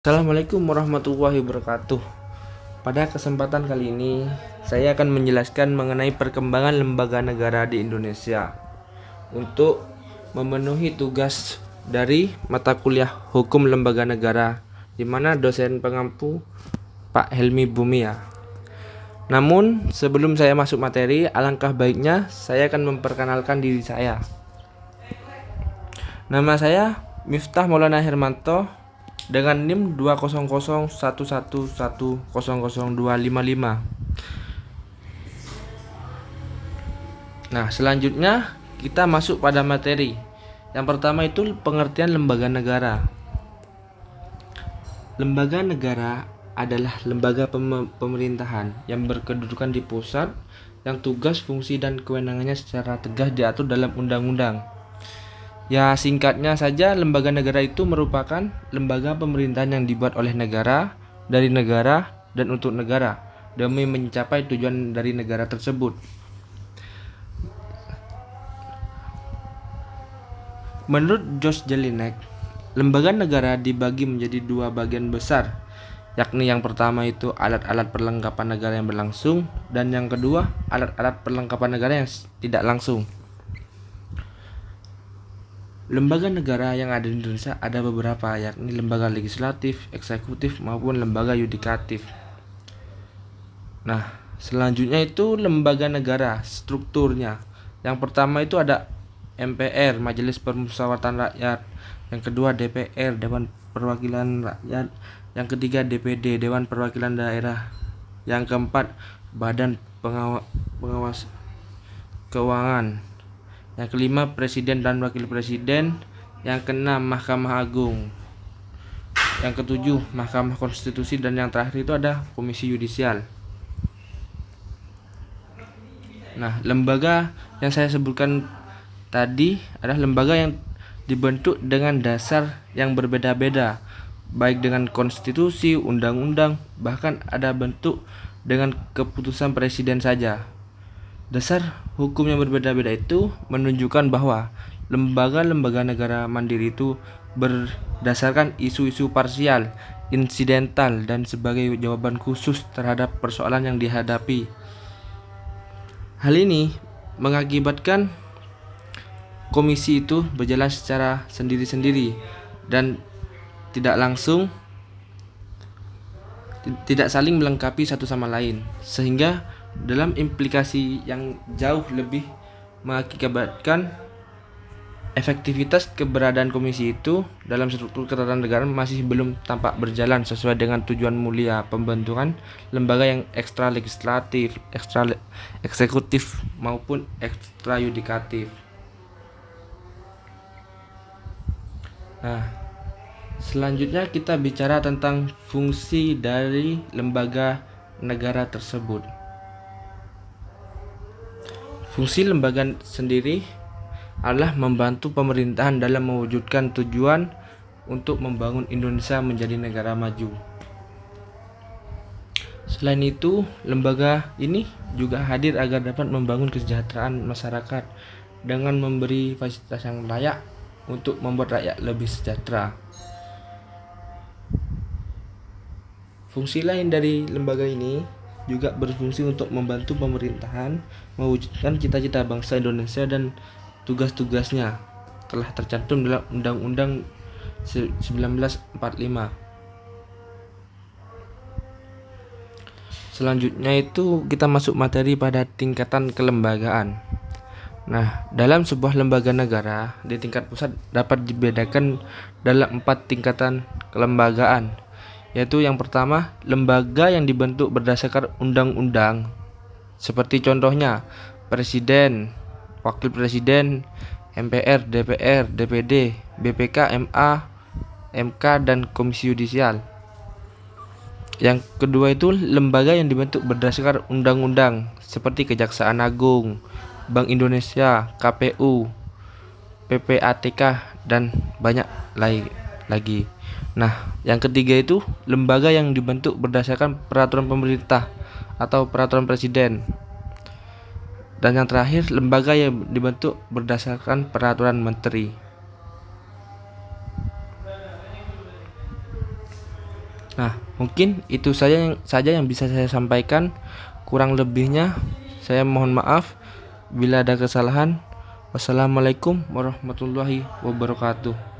Assalamualaikum warahmatullahi wabarakatuh. Pada kesempatan kali ini, saya akan menjelaskan mengenai perkembangan lembaga negara di Indonesia untuk memenuhi tugas dari mata kuliah Hukum Lembaga Negara, di mana dosen pengampu Pak Helmi Bumia. Namun, sebelum saya masuk materi, alangkah baiknya saya akan memperkenalkan diri saya. Nama saya Miftah Maulana Hermanto dengan NIM 20011100255. Nah, selanjutnya kita masuk pada materi. Yang pertama itu pengertian lembaga negara. Lembaga negara adalah lembaga pemerintahan yang berkedudukan di pusat, yang tugas, fungsi, dan kewenangannya secara tegas diatur dalam undang-undang. Ya, singkatnya saja, lembaga negara itu merupakan lembaga pemerintahan yang dibuat oleh negara, dari negara, dan untuk negara, demi mencapai tujuan dari negara tersebut. Menurut George Jelinek, lembaga negara dibagi menjadi dua bagian besar, yakni yang pertama itu alat-alat perlengkapan negara yang berlangsung, dan yang kedua alat-alat perlengkapan negara yang tidak langsung. Lembaga negara yang ada di Indonesia ada beberapa, yakni lembaga legislatif, eksekutif, maupun lembaga yudikatif. Nah, selanjutnya itu lembaga negara, strukturnya. Yang pertama itu ada MPR, Majelis Permusyawaratan Rakyat. Yang kedua DPR, Dewan Perwakilan Rakyat. Yang ketiga DPD, Dewan Perwakilan Daerah. Yang keempat Badan Pengawas Keuangan. Yang kelima Presiden dan Wakil Presiden. Yang keenam Mahkamah Agung. Yang ketujuh Mahkamah Konstitusi, dan yang terakhir itu ada Komisi Yudisial. Nah, lembaga yang saya sebutkan tadi adalah lembaga yang dibentuk dengan dasar yang berbeda-beda, baik dengan konstitusi, undang-undang, bahkan ada bentuk dengan keputusan presiden saja. Dasar hukum yang berbeda-beda itu menunjukkan bahwa lembaga-lembaga negara mandiri itu berdasarkan isu-isu parsial, insidental, dan sebagai jawaban khusus terhadap persoalan yang dihadapi. Hal ini mengakibatkan komisi itu berjalan secara sendiri-sendiri dan tidak langsung, tidak saling melengkapi satu sama lain, sehingga dalam implikasi yang jauh lebih mengakibatkan efektivitas keberadaan komisi itu dalam struktur ketatanegaraan masih belum tampak berjalan sesuai dengan tujuan mulia pembentukan lembaga yang ekstra legislatif, ekstra eksekutif, maupun ekstra yudikatif. Nah, selanjutnya kita bicara tentang fungsi dari lembaga negara tersebut. Fungsi lembaga sendiri adalah membantu pemerintahan dalam mewujudkan tujuan untuk membangun Indonesia menjadi negara maju. Selain itu, lembaga ini juga hadir agar dapat membangun kesejahteraan masyarakat dengan memberi fasilitas yang layak untuk membuat rakyat lebih sejahtera. Fungsi lain dari lembaga ini juga berfungsi untuk membantu pemerintahan mewujudkan cita-cita bangsa Indonesia, dan tugas-tugasnya telah tercantum dalam Undang-Undang 1945. Selanjutnya itu kita masuk materi pada tingkatan kelembagaan. Nah, dalam sebuah lembaga negara di tingkat pusat dapat dibedakan dalam 4 tingkatan kelembagaan, yaitu yang pertama, lembaga yang dibentuk berdasarkan undang-undang, seperti contohnya Presiden, Wakil Presiden, MPR, DPR, DPD, BPK, MA, MK, dan Komisi Yudisial. Yang kedua itu lembaga yang dibentuk berdasarkan undang-undang, seperti Kejaksaan Agung, Bank Indonesia, KPU, PPATK, dan banyak lagi. Nah, yang ketiga itu lembaga yang dibentuk berdasarkan peraturan pemerintah atau peraturan presiden. Dan yang terakhir, lembaga yang dibentuk berdasarkan peraturan menteri. Nah, mungkin itu saja yang bisa saya sampaikan. Kurang lebihnya saya mohon maaf bila ada kesalahan. Wassalamualaikum warahmatullahi wabarakatuh.